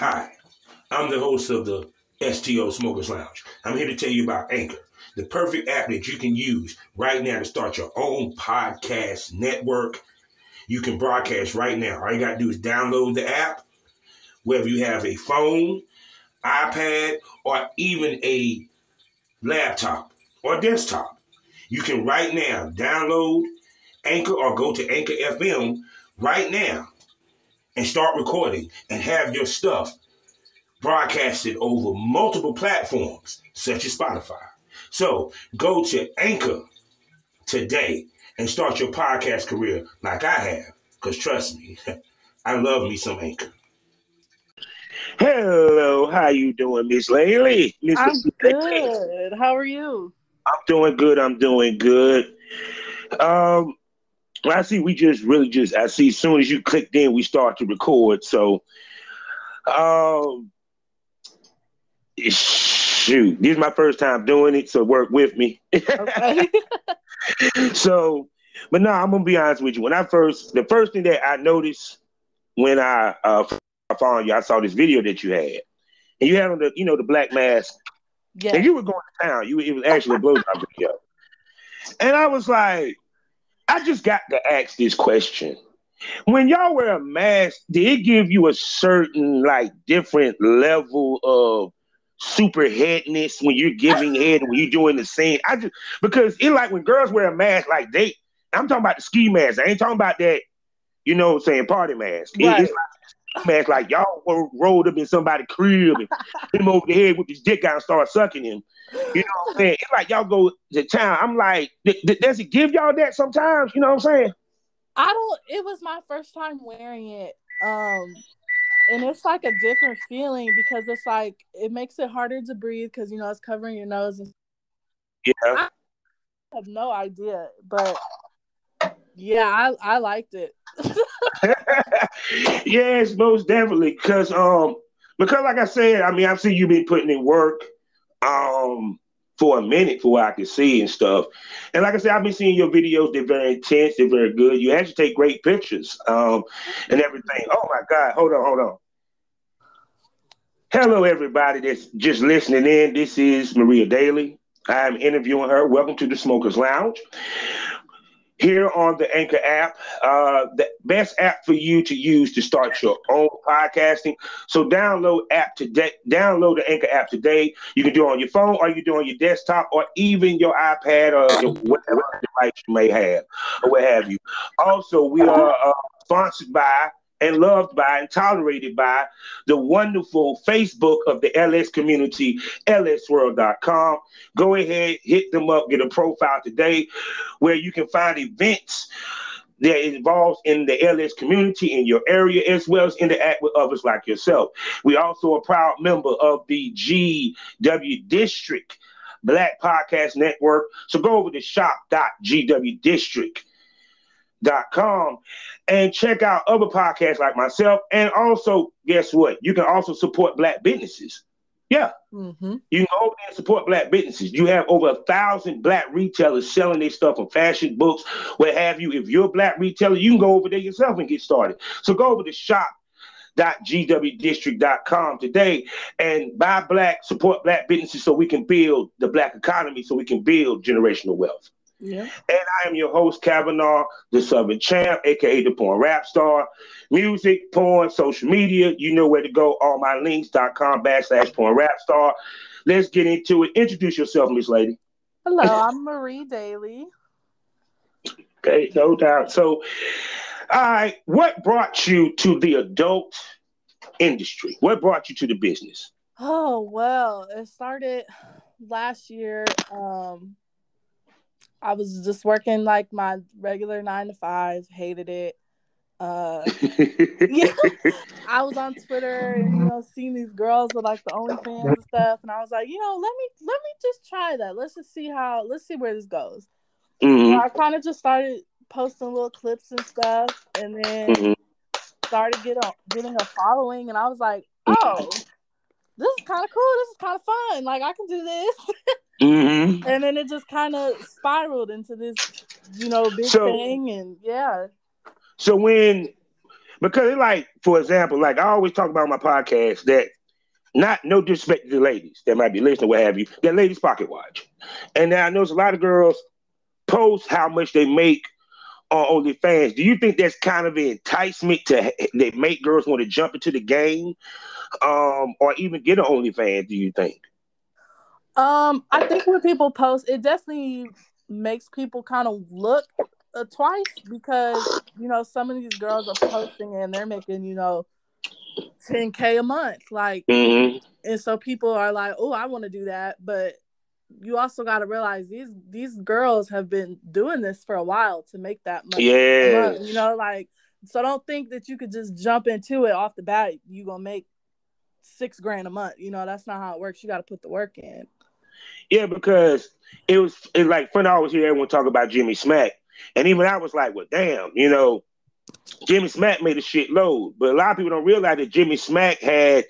Hi, I'm the host of the S.T.O Smokers Lounge. I'm here to tell you about Anchor, the perfect app that you can use right now to start your own podcast network. You can broadcast right now. All you got to do is download the app, whether you have a phone, iPad, or even a laptop or desktop. You can right now download Anchor or go to Anchor FM right now and start recording and have your stuff broadcasted over multiple platforms such as Spotify. So go to Anchor today and start your podcast career like I have. Because trust me, I love me some Anchor. Hello, how you doing, Miss Laley? I'm good. How are you? I'm doing good. I see I see as soon as you clicked in, we start to record. So, shoot, this is my first time doing it, so work with me. Okay. So, but no, I'm gonna be honest with you. The first thing that I noticed when I found you, I saw this video that you had, and you had on the black mask, Yes. and you were going to town. It was actually a blowjob video, and I was like, I just got to ask this question. When y'all wear a mask, did it give you a certain different level of super headness when you're giving head and when you're doing the scene? Because it when girls wear a mask, I'm talking about the ski mask. I ain't talking about that, party mask. Right. It's like mask, like y'all were rolled up in somebody's crib and hit him over the head with his dick out and start sucking him. You know what I'm saying? It's like y'all go to town. I'm like, does it give y'all that sometimes? You know what I'm saying? It was my first time wearing it. And it's like a different feeling because it's like, it makes it harder to breathe because, it's covering your nose. Yeah. I have no idea, but yeah, I liked it. Yes, most definitely. Because like I said, I've seen you been putting in work for a minute for what I can see and stuff. And like I said, I've been seeing your videos. They're very intense. They're very good. You actually take great pictures and everything. Oh my God. Hold on. Hello, everybody that's just listening in. This is Maria Daly. I'm interviewing her. Welcome to the Smokers Lounge. Here on the Anchor app, the best app for you to use to start your own podcasting. So download the Anchor app today. You can do it on your phone, or you can do it on your desktop, or even your iPad, or whatever device you may have, or what have you. Also, we are sponsored by and loved by and tolerated by the wonderful Facebook of the LS community, lsworld.com. Go ahead, hit them up, get a profile today where you can find events that involves in the LS community in your area, as well as interact with others like yourself. We also a proud member of the GW District Black Podcast Network. So go over to shop.gwdistrict.com and check out other podcasts like myself. And also, guess what? You can also support Black businesses. Yeah. Mm-hmm. You can go over there and support Black businesses. You have over 1,000 Black retailers selling their stuff from fashion, books, what have you. If you're a Black retailer, you can go over there yourself and get started. So go over to shop.gwdistrict.com today and buy Black, support Black businesses so we can build the Black economy, so we can build generational wealth. Yeah. And I am your host, Kavanaugh, the Southern Champ, a.k.a. the Porn Rap Star. Music, porn, social media, you know where to go. allmylinks.com/Porn Rap Star. Let's get into it. Introduce yourself, Miss Lady. Hello, I'm Marie Daly. Okay, no doubt. So, all right, what brought you to the adult industry? What brought you to the business? Oh, well, it started last year. I was just working like my regular 9 to 5, hated it. Yeah, I was on Twitter and seeing these girls with like the OnlyFans and stuff, and I was like, let me just try that. Let's see where this goes. Mm-hmm. So I kind of just started posting little clips and stuff, and then started getting a following, and I was like, oh, this is kind of cool. This is kind of fun. Like, I can do this. Mm-hmm. And then it just kind of spiraled into this, big thing, and yeah. So when Because like, for example, like I always talk about on my podcast that not no disrespect to the ladies that might be listening, what have you, that ladies pocket watch. And now I know a lot of girls post how much they make on OnlyFans. Do you think that's kind of an enticement to they make girls want to jump into the game, or even get an OnlyFans? Do you think? I think when people post, it definitely makes people kind of look twice because some of these girls are posting and they're making 10K a month, like, Mm-hmm. and so people are like, oh, I want to do that, but you also got to realize these girls have been doing this for a while to make that much a month, Yes. like, so don't think that you could just jump into it off the bat. You gonna make $6,000 a month. That's not how it works. You got to put the work in. Yeah, because it's like fun. I always hear everyone talk about Jimmy Smack, and even I was like, well, damn, Jimmy Smack made a shitload, but a lot of people don't realize that Jimmy Smack had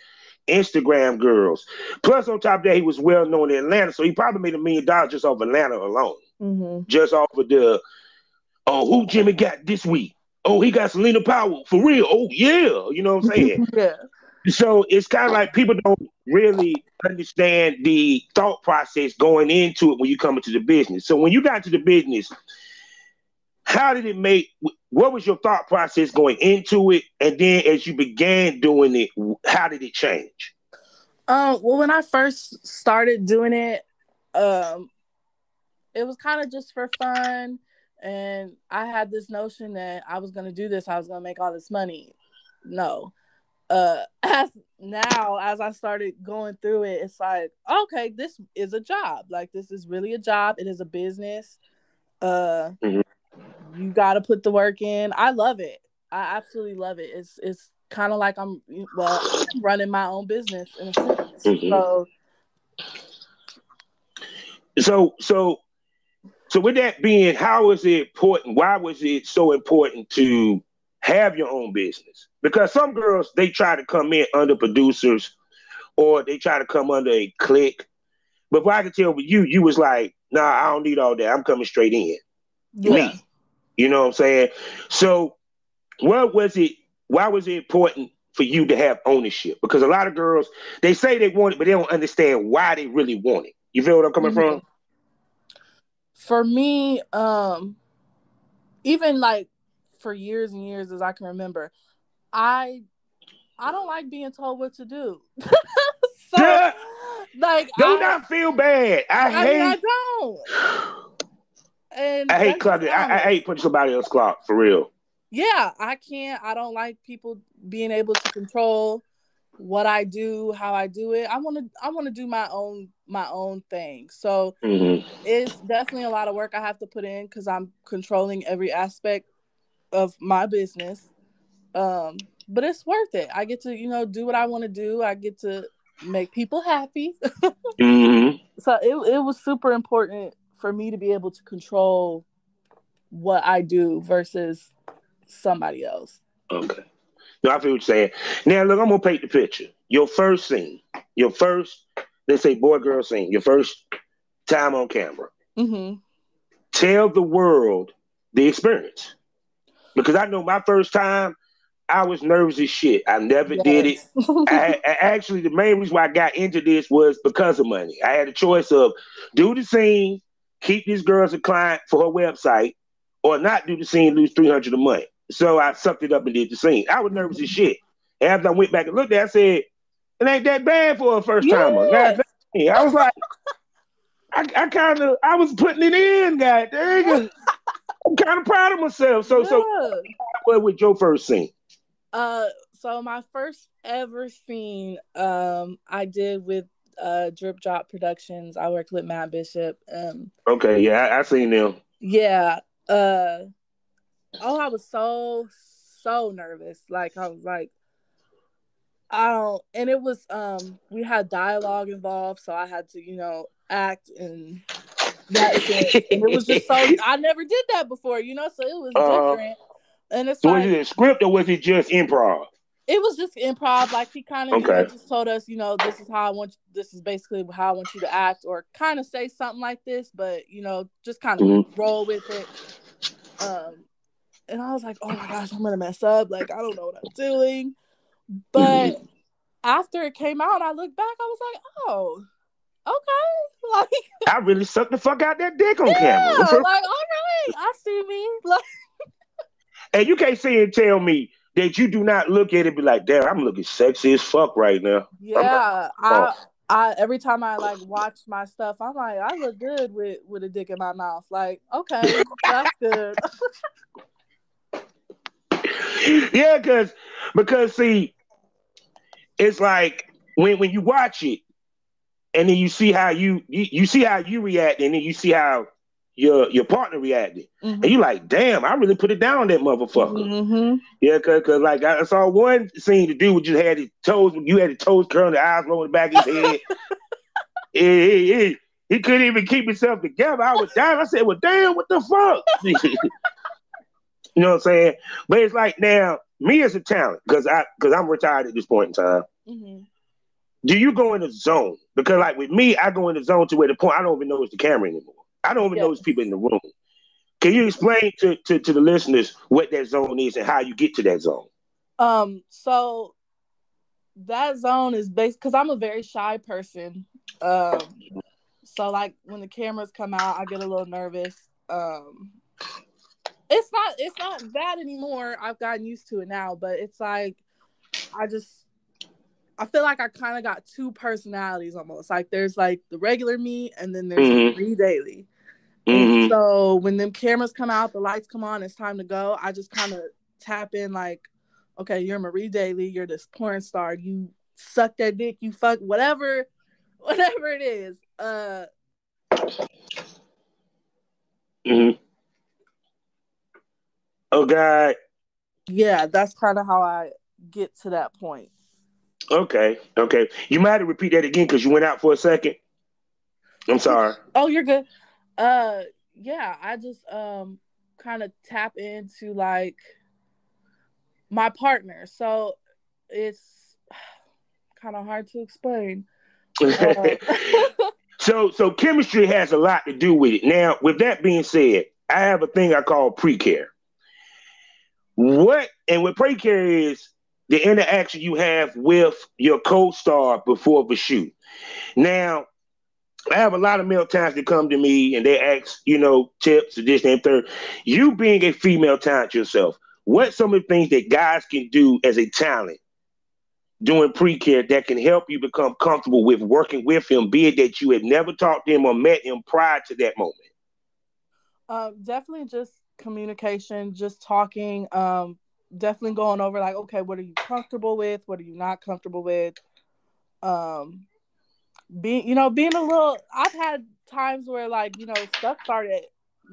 Instagram girls. Plus, on top of that, he was well known in Atlanta, so he probably made $1 million just off Atlanta alone. Mm-hmm. Just off of who Jimmy got this week? Oh, he got Selena Powell for real. Oh yeah, you know what I'm saying? Yeah. So it's kind of like people don't really understand the thought process going into it when you come into the business. So when you got to the business, how did it make? What was your thought process going into it, and then as you began doing it, how did it change? Well, when I first started doing it, it was kind of just for fun, and I had this notion that I was going to do this, I was going to make all this money. No. As I started going through it, it's like, okay, this is a job. Like, this is really a job. It is a business. Mm-hmm. You got to put the work in. I love it. I absolutely love it. It's kind of like I'm running my own business in a sense. Mm-hmm. So with that being, how is it important? Why was it so important to have your own business? Because some girls, they try to come in under producers or they try to come under a clique. But what I can tell with you was like, nah, I don't need all that. I'm coming straight in. Yeah. Me. You know what I'm saying? So what was it? Why was it important for you to have ownership? Because a lot of girls, they say they want it, but they don't understand why they really want it. You feel what I'm coming from? For me, even like for years and years as I can remember, I don't like being told what to do. So, like, do not feel bad. I don't. And I hate that's just clocking. I hate putting somebody else's clock for real. Yeah, I can't. I don't like people being able to control what I do, how I do it. I want to do my own thing. So it's definitely a lot of work I have to put in because I'm controlling every aspect of my business. But it's worth it. I get to do what I want to do. I get to make people happy. So it was super important for me to be able to control what I do versus somebody else. Okay. No, I feel what you're saying. Now, look, I'm going to paint the picture. Your first scene, let's say boy, girl scene, your first time on camera. Mm-hmm. Tell the world the experience. Because I know my first time, I was nervous as shit. I never did it. I actually, the main reason why I got into this was because of money. I had a choice of do the scene, keep this girl as a client for her website, or not do the scene, lose $300 a month. So I sucked it up and did the scene. I was nervous as shit. And after I went back and looked at it, I said, it ain't that bad for a first timer. God dang. I was like, I was putting it in, god dang. I'm kind of proud of myself. So what with your first scene? So my first ever scene, I did with Drip Drop Productions. I worked with Matt Bishop. Okay, yeah, I seen them. Yeah. I was so nervous. Like, I was like, and it was we had dialogue involved, so I had to act in that sense. And it was just so I never did that before, so it was different. And it's was it a script or was it just improv? It was just improv. Like, he kind of just told us, this is how I want. This is basically how I want you to act, or kind of say something like this, but just kind of roll with it. and I was like, oh my gosh, I'm gonna mess up. Like, I don't know what I'm doing. But after it came out, I looked back, I was like, oh, okay. Like, I really sucked the fuck out that dick on camera. yeah, like, all right, I see me. Like, and you can't sit and tell me that you do not look at it and be like, damn, I'm looking sexy as fuck right now. yeah, I every time I like watch my stuff, I'm like, I look good with a dick in my mouth. Like, okay, that's good. Yeah, because see, it's like when you watch it and then you see how you see how you react, and then you see how your partner reacted, and you like, damn, I really put it down that motherfucker. Mm-hmm. Yeah, cause like I saw one scene the dude just had his toes, you had his toes curling, the eyes rolling the back of his head. He couldn't even keep himself together. I was dying. I said, well, damn, what the fuck? You know what I'm saying? But it's like now, me as a talent, because I'm retired at this point in time. Mm-hmm. Do you go in the zone? Because like with me, I go in the zone to where the point I don't even know it's the camera anymore. I don't even know it's people in the room. Can you explain to the listeners what that zone is and how you get to that zone? So that zone is based because I'm a very shy person. So like when the cameras come out, I get a little nervous. It's not bad anymore. I've gotten used to it now, but it's like I feel like I kind of got two personalities almost. Like there's like the regular me, and then there's Marie Daily. And so when them cameras come out, the lights come on, it's time to go. I just kind of tap in like, okay, you're Marie Daily. You're this porn star. You suck that dick. You fuck whatever it is. Oh God. Yeah, that's kind of how I get to that point. Okay. You might have to repeat that again because you went out for a second. I'm sorry. Oh, you're good. Yeah, I just kind of tap into like my partner. So it's kind of hard to explain. So chemistry has a lot to do with it. Now, with that being said, I have a thing I call pre-care. What pre-care is the interaction you have with your co-star before the shoot. Now, I have a lot of male talents that come to me and they ask, tips, this, and third. You being a female talent yourself, what some of the things that guys can do as a talent doing pre-care that can help you become comfortable with working with him, be it that you had never talked to him or met him prior to that moment? Definitely just communication, just talking. Definitely going over like, okay, what are you comfortable with? What are you not comfortable with? Being a little. I've had times where like stuff started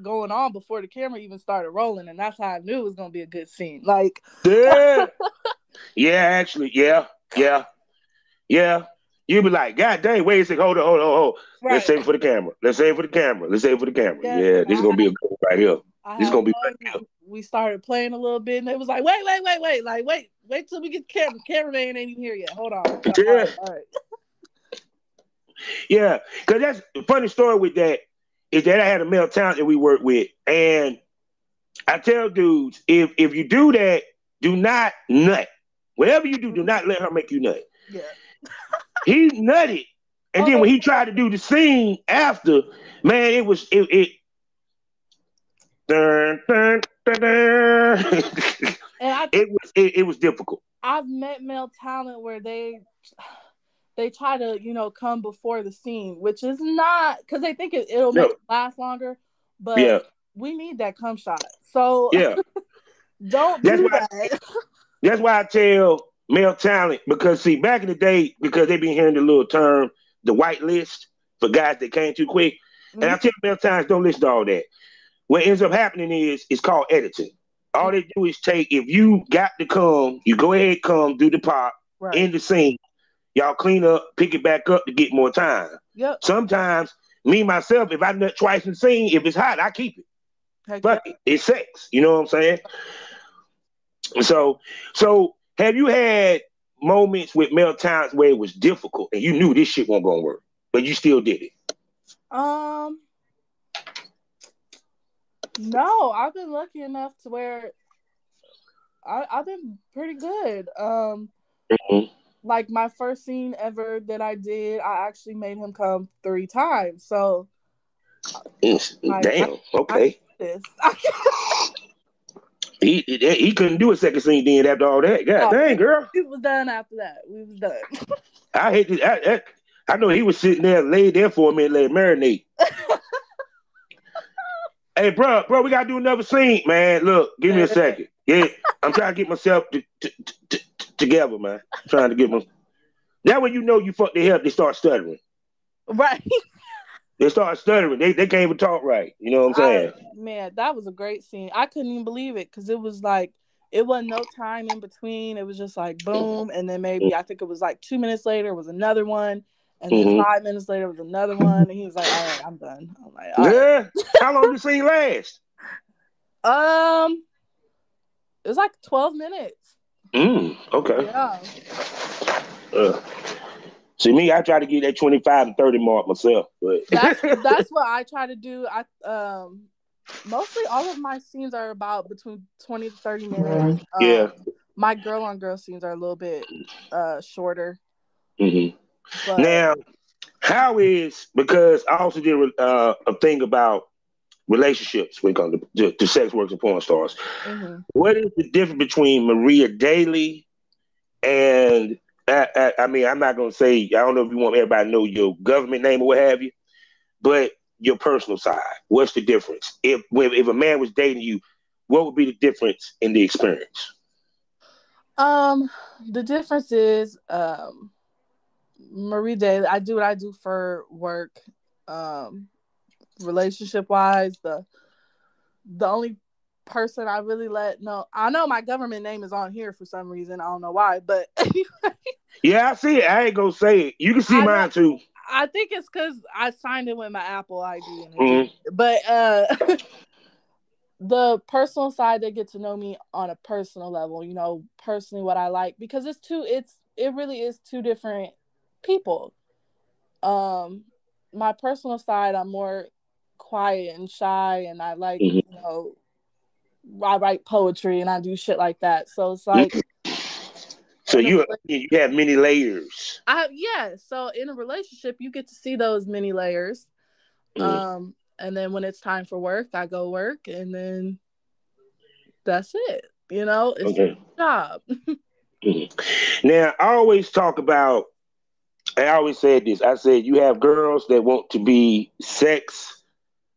going on before the camera even started rolling, and that's how I knew it was gonna be a good scene. Like, yeah, actually, yeah. You'd be like, God dang, wait a second, hold on. Right. Let's save it for the camera. Yes, yeah, this is gonna be a good right here. This is gonna be right here. We started playing a little bit, and it was like, wait, like wait till we get the camera. Cameraman ain't even here yet. Hold on. Yeah. All right. Yeah, because that's the funny story with that is that I had a male talent that we worked with, and I tell dudes, if you do that, do not nut. Whatever you do not let her make you nut. Yeah. He nutted, and then when he tried to do the scene after, man, it was dun, dun, dun, dun. And it was difficult. I've met male talent where they try to come before the scene, which is not because they think it'll make it last longer, but we need that cum shot. So don't do that. That's why I tell male talent, because see, back in the day, because they've been hearing the little term, the white list for guys that came too quick. And I tell male talents, don't listen to all that. What ends up happening is it's called editing. All they do is take, if you got the cum, you go ahead, come, do the pop, in the scene. Y'all clean up, pick it back up to get more time. Yep. Sometimes, me, myself, if I nut twice in the scene, if it's hot, I keep it. But it's sex. You know what I'm saying? So have you had moments with male talents where it was difficult and you knew this shit wasn't gonna work, but you still did it? No, I've been lucky enough to where I've been pretty good. Mhm. Like my first scene ever that I did, I actually made him come 3 times. So like Damn. I can Okay. do this. He couldn't do a second scene then after all that. God No, dang, girl. we was done after that. We was done. I hate it. I know he was sitting there, laid there for a minute, let it marinate. Hey, bro, we gotta do another scene, man. Look, give me a Man. second. Yeah, I'm trying to get myself together, man. I'm trying to get my. That way you know you fucked their up. They start stuttering. Right. They start stuttering. They can't even talk right. You know what I'm saying? Man, that was a great scene. I couldn't even believe it because it was like it wasn't no time in between. It was just like boom, and then maybe I think it was like 2 minutes later was another one, and then Mm-hmm. 5 minutes later was another one, and he was like, "All right, I'm done." I'm like, "All right." Yeah. How long did the scene last? Um, it was like 12 minutes. Okay. Yeah, Uh, See me, I try to get that 25 and 30 mark myself, but that's what I try to do. I mostly all of my scenes are about between 20 to 30 minutes. yeah. My girl on girl scenes are a little bit shorter, Mm-hmm. but Now, how is because I also did a thing about relationships when it comes to sex workers and porn stars. mhm. What is the difference between Maria Daly and I mean, I'm not gonna say I don't know if you want everybody to know your government name or what have you, but your personal side. What's the difference? If a man was dating you, what would be the difference in the experience? Um, the difference is Marie Daly. I do what I do for work. Um, relationship wise, the only person I really let know. I know my government name is on here for some reason. I don't know why, but Yeah, I see it. I ain't gonna say it. You can see I know. mine too. I think it's because I signed it with my Apple ID and it just. Mm-hmm. But the personal side, they get to know me on a personal level. You know, personally what I like because it really is two different people. Um, my personal side, I'm more quiet and shy, and I like I write poetry and I do shit like that. So it's like Mm-hmm. So in a you have many layers. yeah. So in a relationship, you get to see those many layers. Mm-hmm. And then when it's time for work, I go work, and then that's it. You know, it's a Okay. job. Mm-hmm. Now I always talk about. I always said this. I said you have girls that want to be sex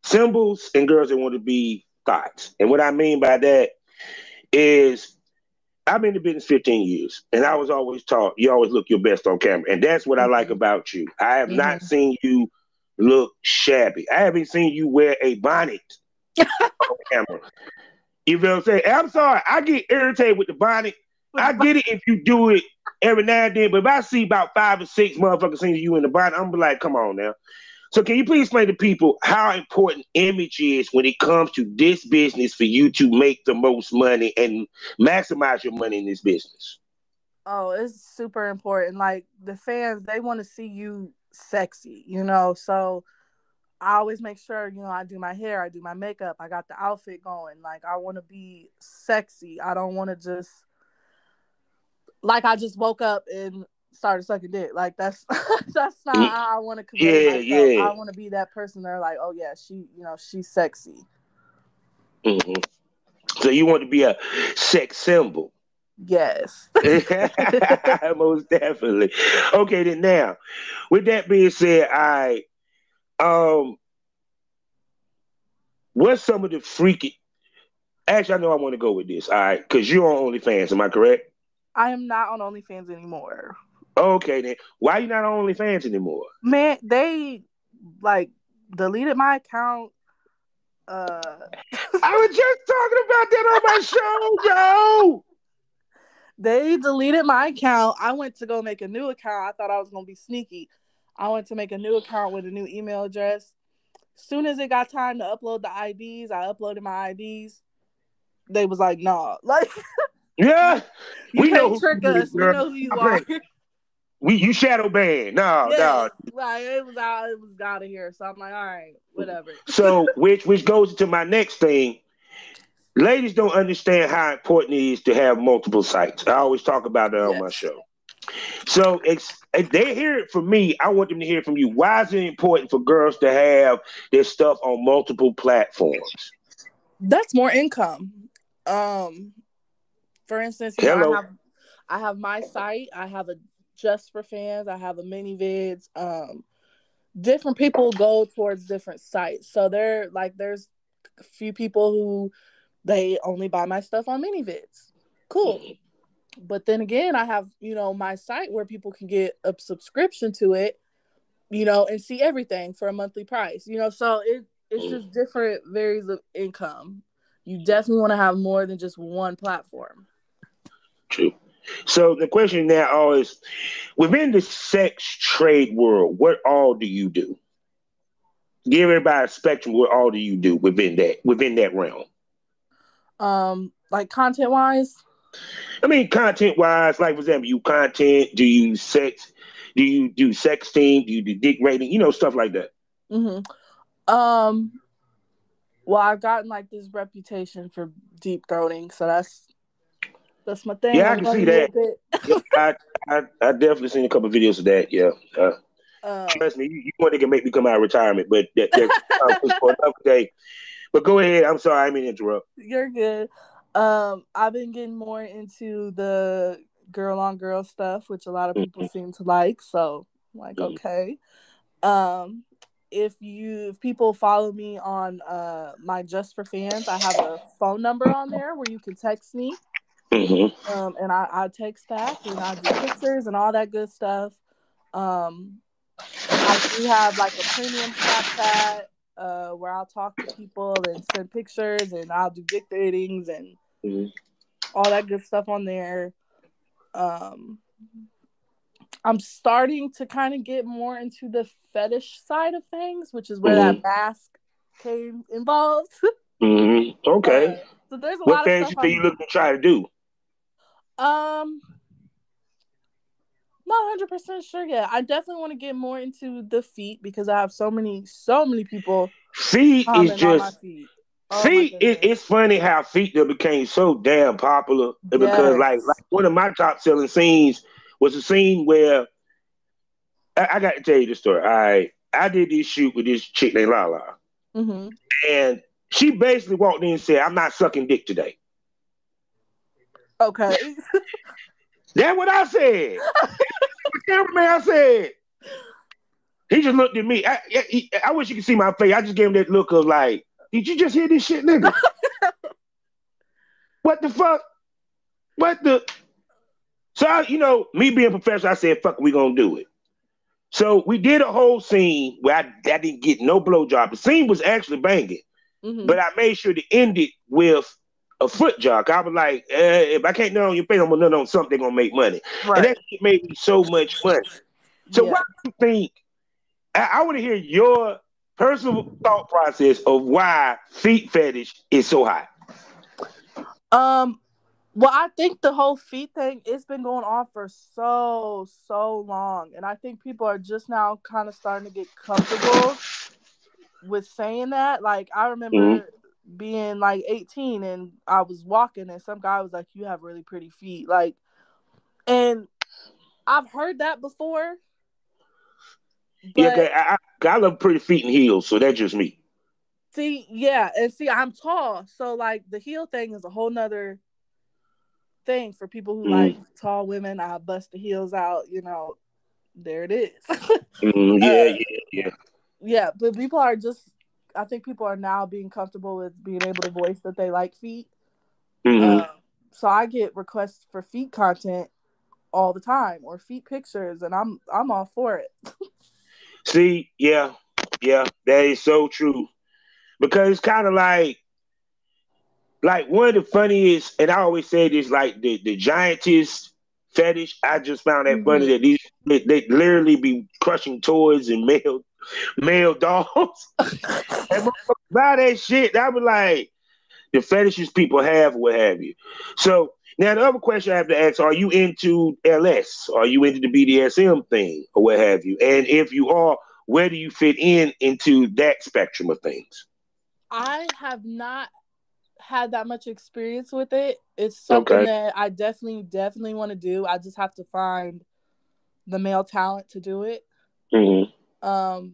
symbols and girls that want to be thoughts. And what I mean by that is I've been in the business 15 years, and I was always taught you always look your best on camera, and that's what I like Mm-hmm. about you. I have not Mm-hmm. seen you look shabby. I haven't seen you wear a bonnet on camera. You feel what I'm saying? And I'm sorry, I get irritated with the bonnet. With I the get it if you do it every now and then, but if I see about 5 or 6 motherfuckers seeing you in the bonnet, I'm gonna be like, come on now. So can you please explain to people how important image is when it comes to this business for you to make the most money and maximize your money in this business? oh, it's super important. Like the fans, they want to see you sexy, you know. So I always make sure, you know, I do my hair, I do my makeup, I got the outfit going. Like I want to be sexy. I don't want to just like I just woke up and started sucking dick. Like that's that's not how I want to convey Yeah, myself. yeah. I want to be that person. They're like, oh yeah, she's sexy. Hmm. So you want to be a sex symbol. Yes. Most definitely. Okay, then now, with that being said, um what's some of the freaky actually I know I want to go with this, all right, because you're on OnlyFans, am I correct? I am not on OnlyFans anymore. Okay, then why you not on OnlyFans anymore? Man, they like deleted my account. Uh I was just talking about that on my show, yo. they deleted my account. I went to go make a new account. I thought I was gonna be sneaky. I went to make a new account with a new email address. Soon as it got time to upload the IDs, I uploaded my IDs. They was like, "Nah, like Yeah, you we know can't who trick you is, us. We girl. know who you Stop are." playing. You shadow banned. No, Yes, no. like it was out. It was out of here. So I'm like, all right, whatever. So which goes into my next thing. ladies don't understand how important it is to have multiple sites. I always talk about that on my Yes. show. So if they hear it from me, I want them to hear it from you. Why is it important for girls to have their stuff on multiple platforms? That's more income. Um, for instance, Hello. I have my site. I have a just for fans. I have a mini vids. Different people go towards different sites. So there's a few people who they only buy my stuff on mini vids. Cool. But then again, I have, my site where people can get a subscription to it, and see everything for a monthly price. So it's just different varies of income. You definitely want to have more than just one platform. True. So the question now is, within the sex trade world, what all do you do? Give everybody a spectrum. What all do you do within that realm? Like content wise. I mean, content wise, like for example, you content. Do you sex? Do you do sexting? Do you do dick rating? Stuff like that. Mm-hmm. Well, I've gotten like this reputation for deep throating, so that's my thing. Yeah, I I'm can learning see a little that. bit. Yeah, I definitely seen a couple of videos of that. Yeah, um, trust me, you one that can make me come out of retirement, but that's for another day. But go ahead. I'm sorry, I didn't mean to interrupt. you're good. I've been getting more into the girl on girl stuff, which a lot of people Mhm, seem to like. So, like, mhm, okay. Um, if people follow me on my Just for Fans, I have a phone number on there where you can text me. mhm, And I text back and I do pictures and all that good stuff. Um, I do have like a premium Snapchat where I'll talk to people and send pictures and I'll do dick ratings and mhm, all that good stuff on there. Um, I'm starting to kind of get more into the fetish side of things, which is where that mhm, mask came involved. mhm. Okay. So there's a What lot of stuff fantasy are you looking to try to do? um not 100% sure yet. I definitely want to get more into the feet because I have so many people Feet is comment on my just feet. Oh my feet. It's goodness. funny how feet that became so damn popular because like Yes. one of my top selling scenes was a scene where I got to tell you the story. I did this shoot with this chick named Lala, Mhm. and she basically walked in and said, "I'm not sucking dick today." Okay. That's what I said. The cameraman, I said. He just looked at me. I wish you could see my face. I just gave him that look of like, "Did you just hear this shit, nigga? What the fuck? What the?" So me being professional, I said, "Fuck, we gonna do it." So we did a whole scene where I didn't get no blowjob. The scene was actually banging, but Mhm. I made sure to end it with a foot jock. I was like, if I can't nut on your face, I'm gonna nut on something they're gonna make money. And that Right. shit made me so much money. So why Yeah. do you think I want to hear your personal thought process of why feet fetish is so hot? Um well, I think the whole feet thing it's been going on for so long and I think people are just now kind of starting to get comfortable with saying that. Like I Mm-hmm. remember being like 18 and I was walking and some guy was like, "You have really pretty feet." Like, and I've heard that before, Yeah, but I love pretty feet and heels, so that's just me. see, yeah, and see, I'm tall, so like the heel thing is a whole nother thing for people who like Mm-hmm. tall women. I bust the heels out, there it is. Mm-hmm. Yeah, uh, yeah, yeah. yeah, but people are just. I think people are now being comfortable with being able to voice that they like feet. Mm-hmm. Um, so I get requests for feet content all the time or feet pictures, and I'm all for it. See, yeah, yeah, that is so true. Because it's kind of like one of the funniest, and I always say this, like the giantess fetish. I just found that funny Hmm. that they literally be crushing toys and male dolls. And motherfuckers buy that shit. I was like the fetishes people have, what have you. So now the other question I have to ask: are you into LS? Are you into the BDSM thing, or what have you? And if you are, where do you fit into that spectrum of things? I have not had that much experience with it. It's something Okay. that I definitely want to do. I just have to find the male talent to do it. Mm-hmm.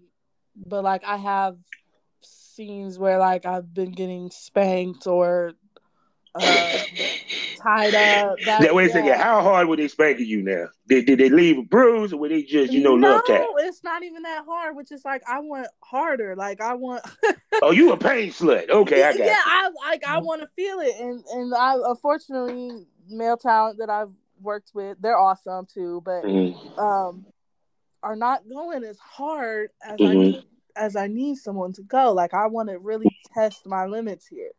But like I have scenes where like I've been getting spanked or tied up. Now, That wait a second. yeah. How hard were they spanking you now? Did they leave a bruise or were they just, love tap? No, it's not even that hard. Which is like I want harder. Like I want. Oh, you a pain slut. Okay, I Yeah, got you. I want to feel it, and I unfortunately male talent that I've worked with, they're awesome too, but Mm-hmm. are not going as hard as Mm-hmm. I need someone to go. Like I want to really test my limits here.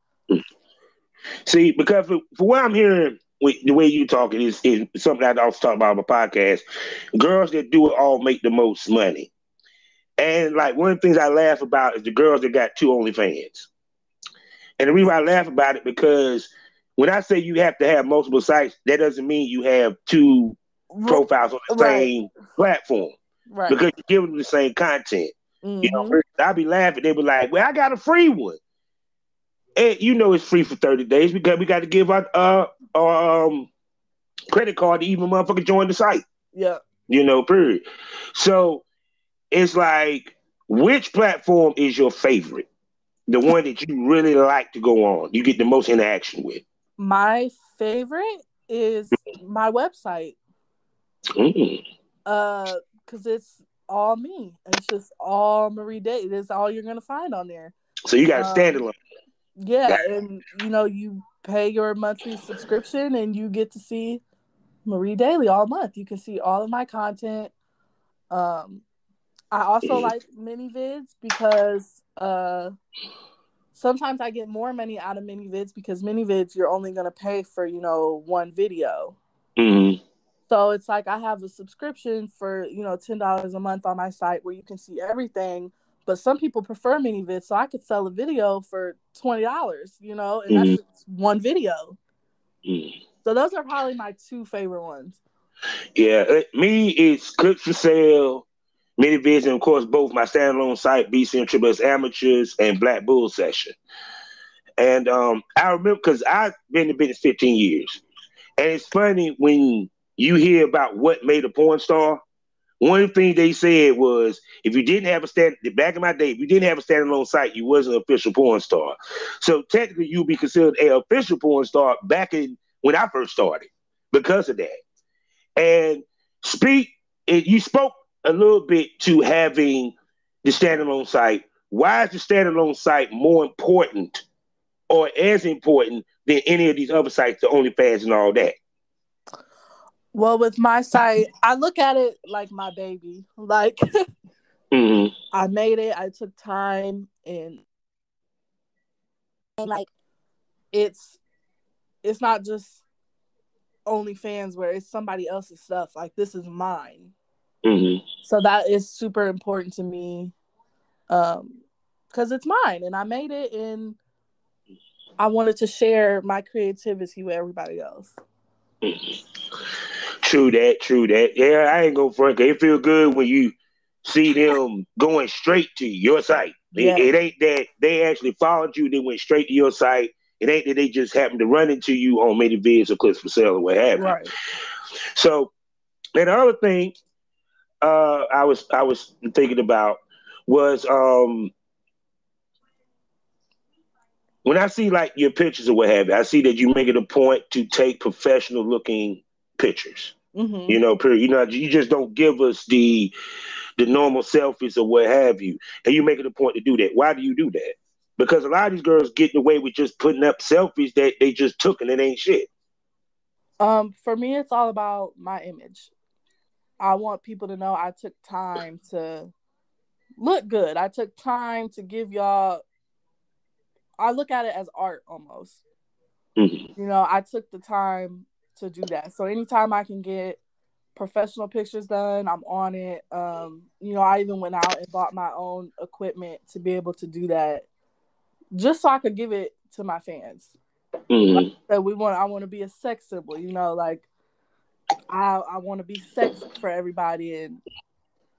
See, because for what I'm hearing, the way you talking is something I also talk about on my podcast. Girls that do it all make the most money. And like one of the things I laugh about is the girls that got two OnlyFans. And the reason I laugh about it because when I say you have to have multiple sites, that doesn't mean you have two profiles on the Right, same platform right. because you're giving them the same content. Mm-hmm. I'll be laughing. They be like, "Well, I got a free one." And it's free for 30 days because we got to give out credit card to even motherfucker join the site. Yeah. Period. So it's like, which platform is your favorite? The one that you really like to go on, you get the most interaction with. My favorite is my website. Mm. Because it's all me. It's just all Marie Day. That's all you're gonna find on there. So you got a Um, standalone. yeah, Got and you pay your monthly subscription and you get to see Marie Daily all month. You can see all of my content. Um, I also mm, like mini vids because sometimes I get more money out of mini vids because mini vids you're only gonna pay for one video. mm, So it's like I have a subscription for $10 a month on my site where you can see everything. But some people prefer mini vids, so I could sell a video for $20, and that's mm, just one video. mm. So those are probably my two favorite ones. Yeah, me, it's clips for sale, mini vids, and of course both my standalone site, BC and Triple S Amateurs, and Black Bull Session. And I remember because I've been in the business 15 years, and it's funny when you hear about what made a porn star. One thing they said was if you didn't have back in my day, if you didn't have a standalone site, you wasn't an official porn star. So technically you'd be considered a official porn star back in when I first started because of that. And you spoke a little bit to having the standalone site. Why is the standalone site more important or as important than any of these other sites, the OnlyFans and all that? Well, with my site, I look at it like my baby. Like Mm-hmm. I made it. I took time and like it's not just OnlyFans where it's somebody else's stuff. Like this is mine. Mm-hmm. So that is super important to me. Because it's mine and I made it and I wanted to share my creativity with everybody else. Mm-hmm. True that, true that. Yeah, I ain't gonna front. It feel good when you see them going straight to your site. It Yes. ain't that they actually followed you, they went straight to your site. It ain't that they just happened to run into you on many vids or clips for sale or what have you. Right. So, and the other thing I was thinking about was when I see like your pictures or what have you, I see that you make it a point to take professional looking pictures. Mm-hmm. Period. You just don't give us the normal selfies or what have you, and you make it a point to do that. Why do you do that? Because a lot of these girls getting away with just putting up selfies that they just took and it ain't shit. For me, it's all about my image. I want people to know I took time to look good. I took time to give y'all. I look at it as art almost. Mm-hmm. I took the time to do that. So anytime I can get professional pictures done, I'm on it. I even went out and bought my own equipment to be able to do that, just so I could give it to my fans. Like Mm-hmm. I want to be a sex symbol. Like I want to be sexy for everybody and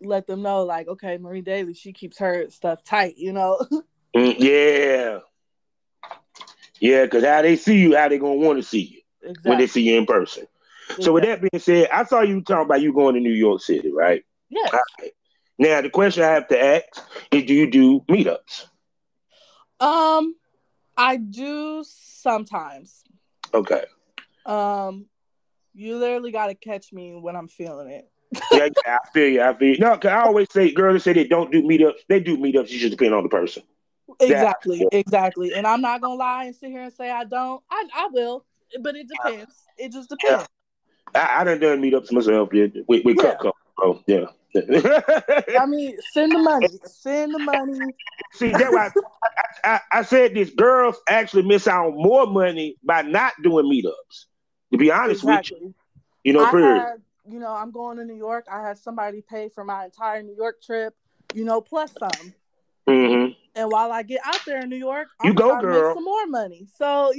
let them know, like, okay, Marie Daly, she keeps her stuff tight. Yeah. Yeah, because how they see you, how they gonna want to see you when they see Exactly. you in person. So with Exactly. that being said, I saw you talking about you going to New York City, right? All Yes. right. Now the question I have to ask is, do you do meetups? Um, I do sometimes. Okay. Um, you literally got to catch me when I'm feeling it. Yeah, yeah, I feel you. I feel you. No, because I always say girls say they don't do meetups. They do meetups. You just depend on the person. That Exactly, exactly. And I'm not gonna lie and sit here and say I don't. I will, but it depends. It just yeah. depends. I done meetups myself. Yeah, with Yeah. couple. Oh yeah. I mean, send the money. Send the money. See, that why I said this. Girls actually miss out on more money by not doing meetups. To be honest with you, Exactly. I period. had, I'm going to New York. I had somebody pay for my entire New York trip, plus some. Hmm. And while I get out there in New York, You I'm go, trying to make girl. some more money. So,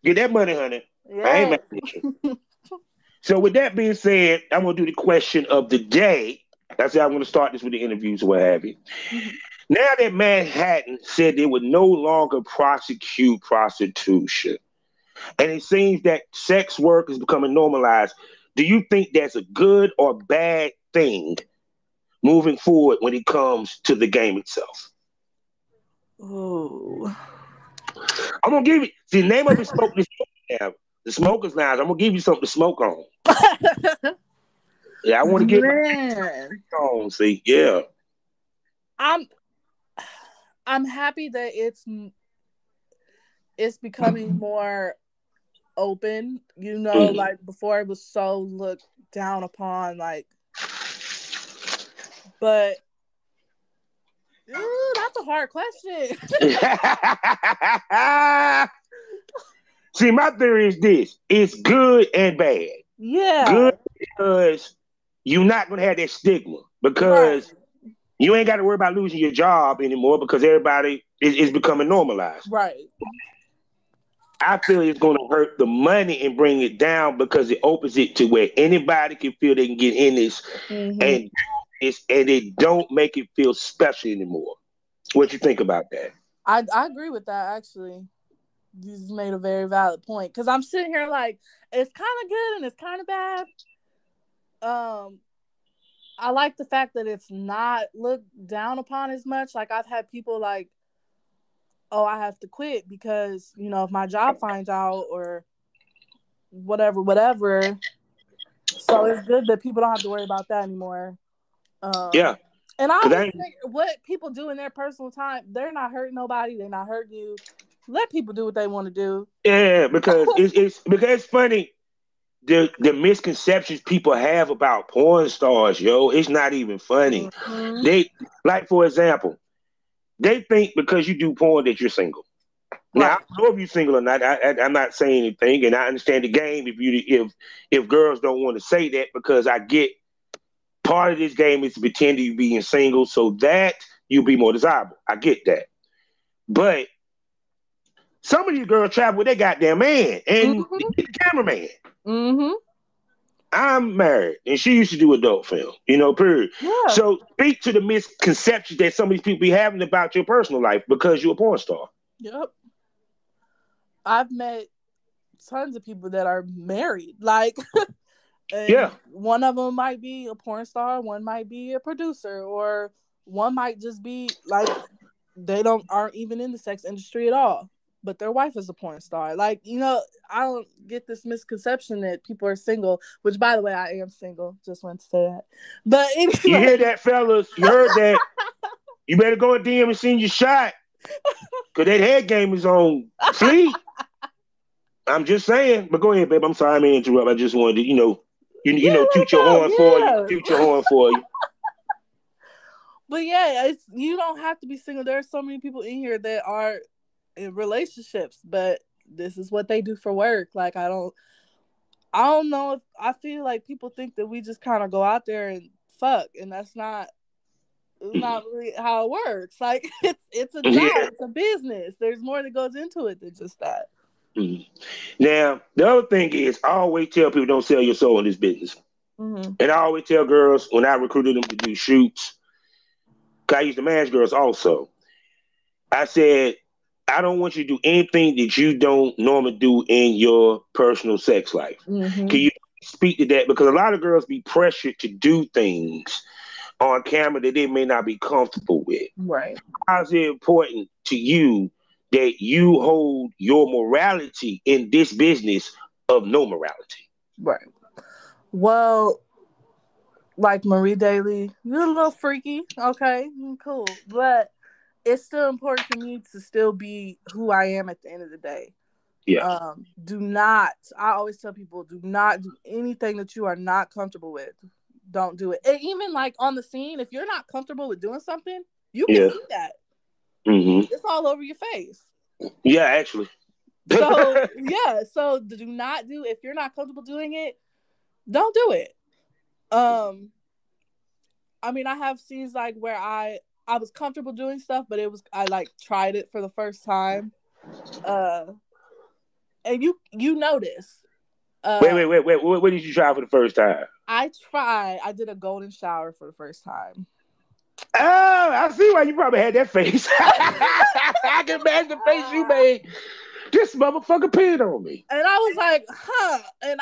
Get that money, honey. I ain't mad yes. at you. So with that being said, I'm gonna do the question of the day. That's how I'm gonna start this with the interviews or what have you. Mhm. Now that Manhattan said they would no longer prosecute prostitution, and it seems that sex work is becoming normalized, do you think that's a good or bad thing moving forward when it comes to the game itself? Ooh. I'm gonna give you the name of it. Smoke this now. The smokers lounge. I'm gonna give you something to smoke on. Yeah, I want to get my Man. on. See, yeah, I'm I'm happy that it's becoming more open. mm. Like before it was so looked down upon, like, but ooh, that's a hard question. See, my theory is this: it's good and bad. Good Yeah. because you're not gonna have that stigma Right. because you ain't got to worry about losing your job anymore because everybody is becoming normalized. Right. I feel it's going to hurt the money and bring it down because it opens it to where anybody can feel they can get in this Hmm. and do this, and it don't make it feel special anymore. What you think about that? I agree with that actually. You just made a very valid point because I'm sitting here like it's kind of good and it's kind of bad. Um, I like the fact that it's not looked down upon as much. Like I've had people like, oh, I have to quit because if my job finds out or whatever, whatever. So it's good that people don't have to worry about that anymore. Yeah, And I because I always ain't, think what people do in their personal time, they're not hurting nobody. They're not hurting you. Let people do what they want to do. yeah, because it's because it's funny the misconceptions people have about porn stars, yo. It's not even funny. Mm-hmm. They like, for example, they think because you do porn that you're single. Now I Right. don't know if you're single or not. I'm not saying anything, and I understand the game. If girls don't want to say that, because I get part of this game is to pretend you being single so that you be more desirable. I get that, but some of these girls travel with their goddamn man and Mm-hmm. the cameraman. Mm-hmm. I'm married, and she used to do adult film, period. Yeah. So speak to the misconceptions that some of these people be having about your personal life because you're a porn star. Yep. I've met tons of people that are married, like, and Yeah, one of them might be a porn star, one might be a producer, or one might just be like they aren't even in the sex industry at all, but their wife is a porn star. Like, I don't get this misconception that people are single, which by the way, I am single. Just want to say that. But you anyway. hear that, fellas? You heard that? You better go in DM and send your shot because that head game is on fleek. I'm just saying. But go ahead, babe. I'm sorry I may interrupt. I just wanted to, Yeah, let it toot your go. horn for you. Yeah. Toot your horn for you. But yeah, you don't have to be single. There are so many people in here that are in relationships, but this is what they do for work. Like I don't know if I feel like people think that we just kind of go out there and fuck, and that's not it's not really how it works. Like it's a job, Yeah. it's a business. There's more that goes into it than just that. Mhm. Now, the other thing is, I always tell people don't sell your soul in this business. Hmm. And I always tell girls when I recruited them to do shoots, 'cause I used to manage girls also. I said, I don't want you to do anything that you don't normally do in your personal sex life. Can Mm-hmm. you speak to that? Because a lot of girls be pressured to do things on camera that they may not be comfortable with. Right. How is it important to you that you hold your morality in this business of no morality? Right. Well, like Marie Daly, you're a little freaky. Okay, cool. But it's still important for me to still be who I am at the end of the day. Yeah, Do not, I always tell people, do not do anything that you are not comfortable with. Don't do it. And even like on the scene, if you're not comfortable with doing something, you can yeah, see that. hmm, It's all over your face. yeah. Actually, So, yeah. So, do not do, if you're not comfortable doing it, don't do it. Um, I mean, I have scenes like where I was comfortable doing stuff, but it was I like tried it for the first time. Uh, and you notice. wait, Uh, wait, wait, wait. What did you try for the first time? I did a golden shower for the first time. Oh, I see why you probably had that face. I can imagine the face you made. This motherfucker peed on me. And I was like, huh. And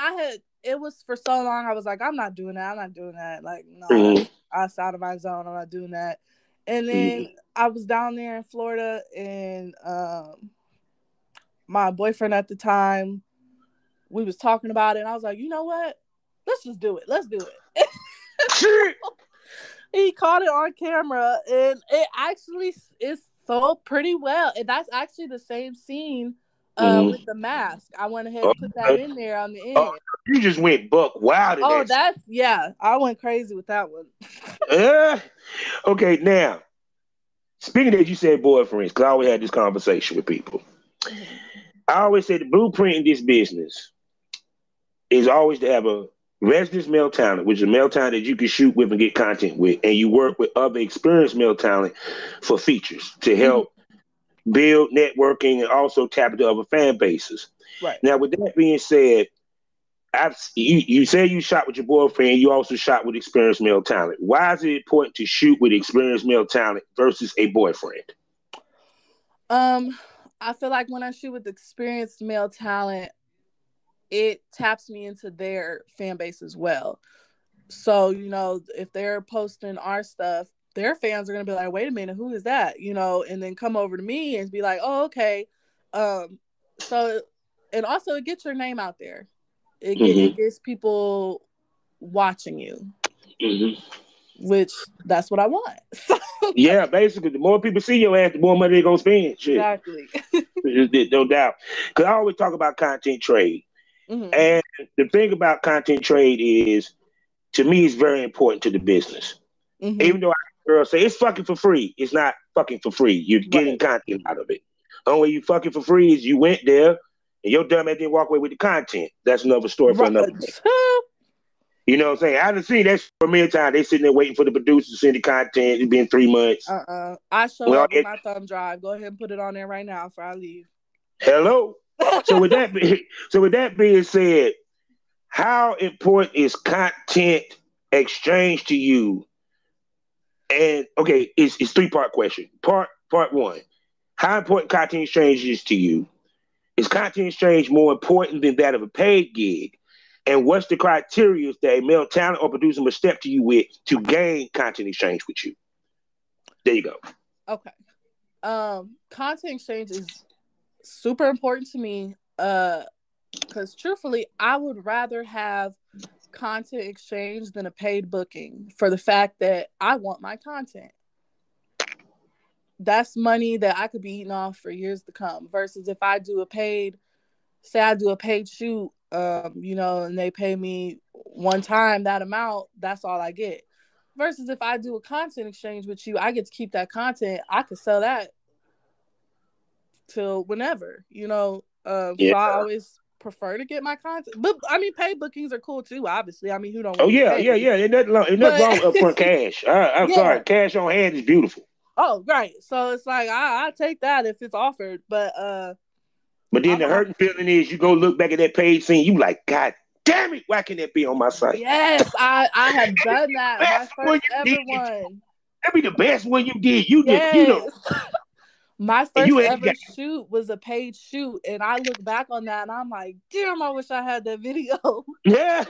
it was for so long, I was like, I'm not doing that. I'm not doing that. Like, no, Mm-hmm. that's outside of my zone. I'm not doing that. And Mm-hmm. then I was down there in Florida, and my boyfriend at the time, we was talking about it, and I was like, you know what? Let's just do it. Let's do it. Shit. He caught it on camera, and it actually is sold pretty well. And that's actually the same scene Mm-hmm. with the mask. I went ahead Oh, and put that in there on the oh, end. you just went buck wild in Oh, that. that's yeah. I went crazy with that one. Uh, okay, now speaking of, you said boyfriends, because I always had this conversation with people. Mm-hmm. I always say the blueprint in this business is always to have a residence male talent, which is a male talent that you can shoot with and get content with, and you work with other experienced male talent for features to Mm-hmm. help build networking and also tap into other fan bases. Right. Now, with that being said, you said you shot with your boyfriend. You also shot with experienced male talent. Why is it important to shoot with experienced male talent versus a boyfriend? Um, I feel like when I shoot with experienced male talent, it taps me into their fan base as well. So, if they're posting our stuff, their fans are gonna be like, wait a minute, who is that? And then come over to me and be like, oh, okay. So and also it gets your name out there. It Mm-hmm. gets people watching you, Mm-hmm. which that's what I want. Yeah, basically, the more people see your ass, the more money they're gonna spend. Shit, Exactly. no doubt. Because I always talk about content trade, Hmm. and the thing about content trade is, to me, it's very important to the business. Hmm. Even though girls say it's fucking for free, it's not fucking for free. You're getting Right. content out of it. The only way you fucking for free is you went there and your dumb ass didn't walk away with the content. That's another story for Right. another day. You know what I'm saying? I haven't seen that for a million times. They sitting there waiting for the producers to send the content. It's been 3 months. I showed Well, up with my thumb drive. Go ahead and put it on there right now before I leave. hello. So with that being said, how important is content exchange to you? And okay, it's 3-part question. Part one: how important content exchange is to you? Is content exchange more important than that of a paid gig? And what's the criteria that a male talent or producer must step to you with to gain content exchange with you? There you go. Okay. Content exchange is super important to me. Because truthfully, I would rather have content exchange than a paid booking for the fact that I want my content. That's money that I could be eating off for years to come. Versus if I do a paid, say I do a paid shoot, and they pay me one time that amount, that's all I get. Versus if I do a content exchange with you, I get to keep that content. I could sell that till whenever. Yeah. So I always prefer to get my content. But I mean, paid bookings are cool too. Obviously, I mean, who don't Oh want to get yeah, yeah, paid? yeah. Ain't nothing But wrong with upfront cash. I'm yeah. sorry, cash on hand is beautiful. Oh, right. So it's like I take that if it's offered. But But then I'm the hurting feeling is you go look back at that paid scene, you like, God damn it, why can't that be on my site? yes, I have done that. My Best one first you ever did. one. That be the best one you did. You know. Yes. My And you first ain't ever got shoot was a paid shoot, and I look back on that and I'm like, damn, I wish I had that video. yeah.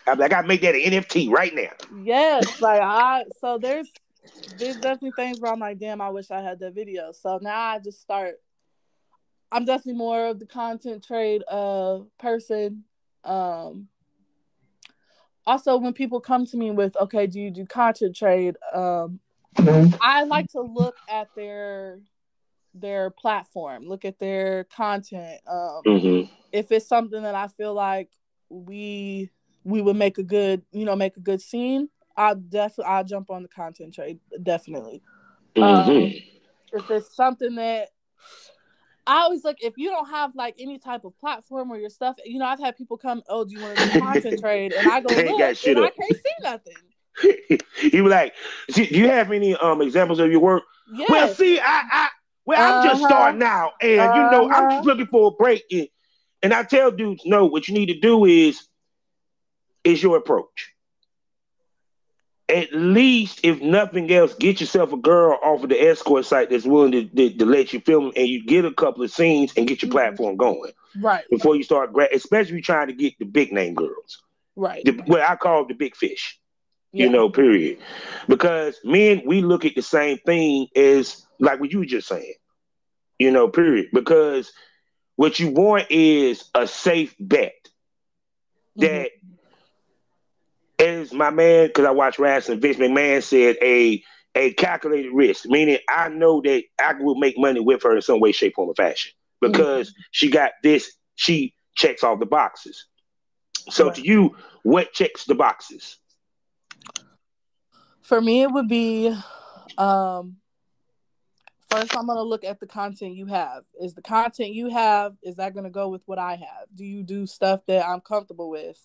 I'm like, I gotta make that an NFT right now. Yes, like there's definitely things where I'm like, damn, I wish I had that video. So now I just start. I'm definitely more of the content trade person. Um, Also, when people come to me with, okay, do you do content trade? I like to look at their platform, look at their content. If it's something that I feel like we would make a good, make a good scene, I'll jump on the content trade, definitely. If it's something that I always look, if you don't have like any type of platform or your stuff, I've had people come, oh, do you want to do content trade? And I go They ain't got look shit and I up. can't see nothing. You be like, do you have any examples of your work? Well, Yes. see, I'm just starting out, and I'm just looking for a break. And I tell dudes, no, what you need to do is your approach. At least, if nothing else, get yourself a girl off of the escort site that's willing to let you film, and you get a couple of scenes and get your platform going. Right. Before you start, especially trying to get the big name girls. Right. What I call the big fish. Yeah. Period. Because men, we look at the same thing as like what you were just saying. Period. Because what you want is a safe bet that, as my man, because I watch wrestling, Vince McMahon said a calculated risk, meaning I know that I will make money with her in some way, shape, form, or fashion because she got this. She checks all the boxes. So to you, what checks the boxes? For me, it would be first, I'm going to look at the content you have. Is the content you have, is that going to go with what I have? Do you do stuff that I'm comfortable with?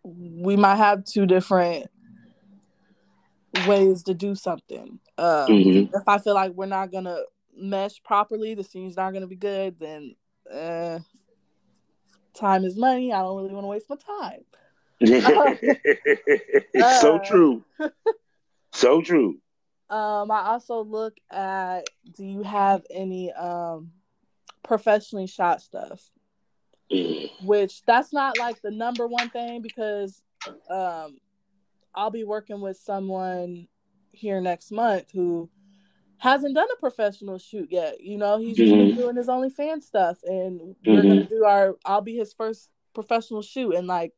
We might have two different ways to do something. If I feel like we're not going to mesh properly, the scene's not going to be good, then time is money. I don't really want to waste my time. So true. So true. I also look at, do you have any professionally shot stuff? Which that's not like the number one thing because I'll be working with someone here next month who hasn't done a professional shoot yet. He's just been doing his OnlyFans stuff, and we're gonna do I'll be his first professional shoot, and like,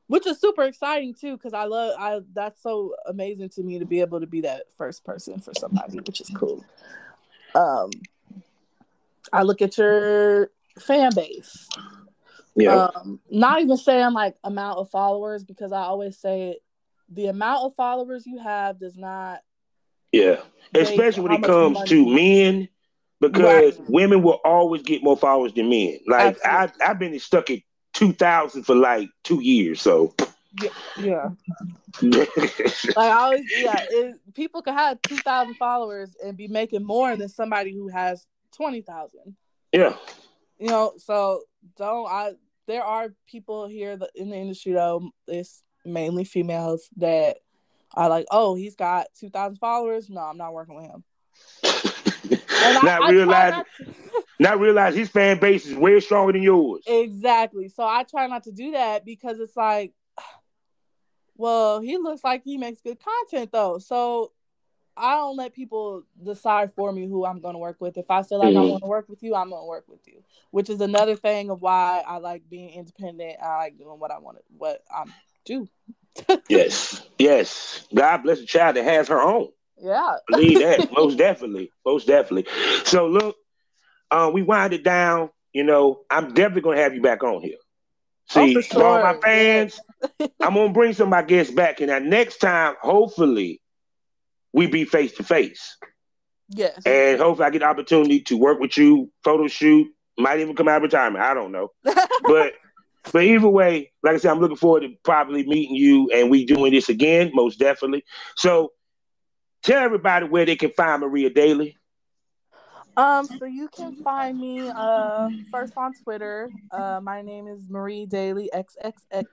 which is super exciting too, because that's so amazing to me to be able to be that first person for somebody, which is cool. I look at your fan base. Yeah. Not even saying like amount of followers, because I always say the amount of followers you have does not. Yeah. Especially when it comes to men, because women will always get more followers than men. Like I've been stuck at 2,000 for like 2 years. So yeah. Like I always, people could have 2,000 followers and be making more than somebody who has 20,000. Yeah. So there are people here in the industry though, it's mainly females that are like, oh, he's got 2,000 followers. No, I'm not working with him. And not realize his fan base is way stronger than yours. Exactly. So I try not to do that because it's like, well, he looks like he makes good content though. So I don't let people decide for me who I'm going to work with. If I feel like I want to work with you, I'm going to work with you. Which is another thing of why I like being independent. I like doing what I do. Yes. God bless a child that has her own. Yeah. Believe that. Most definitely. So look, we wind it down. I'm definitely going to have you back on here. See, for all my fans, I'm going to bring some of my guests back. And that next time, hopefully, we be face to face. Yes. And hopefully I get the opportunity to work with you, photo shoot, might even come out of retirement. I don't know. But either way, like I said, I'm looking forward to probably meeting you and we doing this again, most definitely. So tell everybody where they can find Maria Daly. So you can find me first on Twitter. My name is Marie Daly XXX.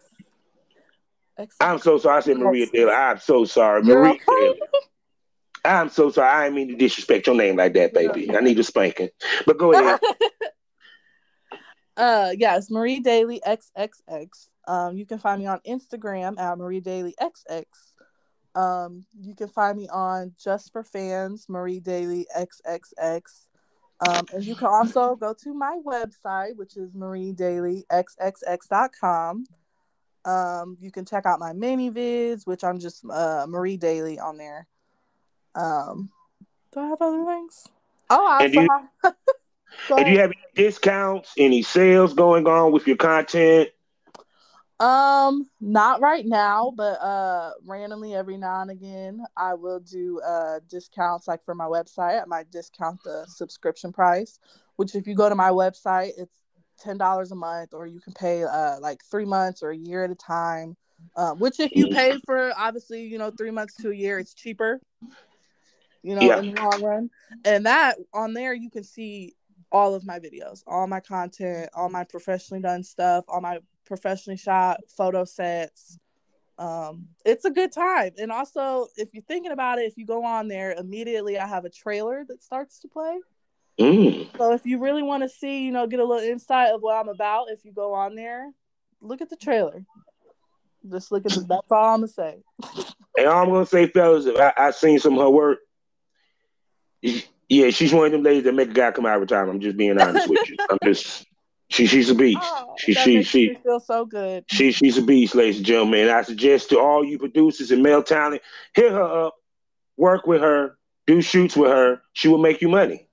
I'm so sorry. I said Maria Daly. I'm so sorry. You're Marie okay. Daly. I'm so sorry. I didn't mean to disrespect your name like that, Yeah, baby. I need a spanking. But go ahead. yes, Marie Daily XXX. You can find me on Instagram at Marie Daily XX. You can find me on Just for Fans, Marie Daily XXX. And you can also go to my website, which is mariedailyxxx.com. You can check out my mini vids, which I'm just Marie Daily on there. Um, do I have other links? Oh, I And do also you have. Go and do you ahead. have any discounts, any sales going on with your content? Not right now, but randomly every now and again I will do discounts like for my website. I might discount the subscription price, which if you go to my website, it's $10 a month, or you can pay like 3 months or a year at a time. Which if you pay for obviously, 3 months to a year, it's cheaper, Yeah. in the long run. And that on there you can see all of my videos, all my content, all my professionally done stuff, all my professionally shot photo sets. It's a good time. And also, if you're thinking about it, if you go on there, immediately I have a trailer that starts to play. Mm. So if you really want to see, get a little insight of what I'm about, if you go on there, look at the trailer. Just look at that's all I'm gonna say. And all I'm gonna say, fellas, I seen some of her work. Yeah, she's one of them ladies that make a guy come out of retirement. I'm just being honest with you. I'm just she's a beast. Oh, that makes me feel so good. She's a beast, ladies and gentlemen. And I suggest to all you producers and male talent, hit her up, work with her, do shoots with her. She will make you money.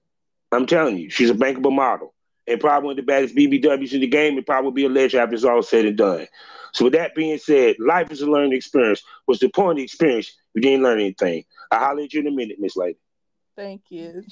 I'm telling you, she's a bankable model. And probably one of the baddest BBWs in the game, and probably be a legend after it's all said and done. So with that being said, life is a learning experience. What's the point of the experience? You didn't learn anything. I'll holler at you in a minute, Miss Lady. Thank you.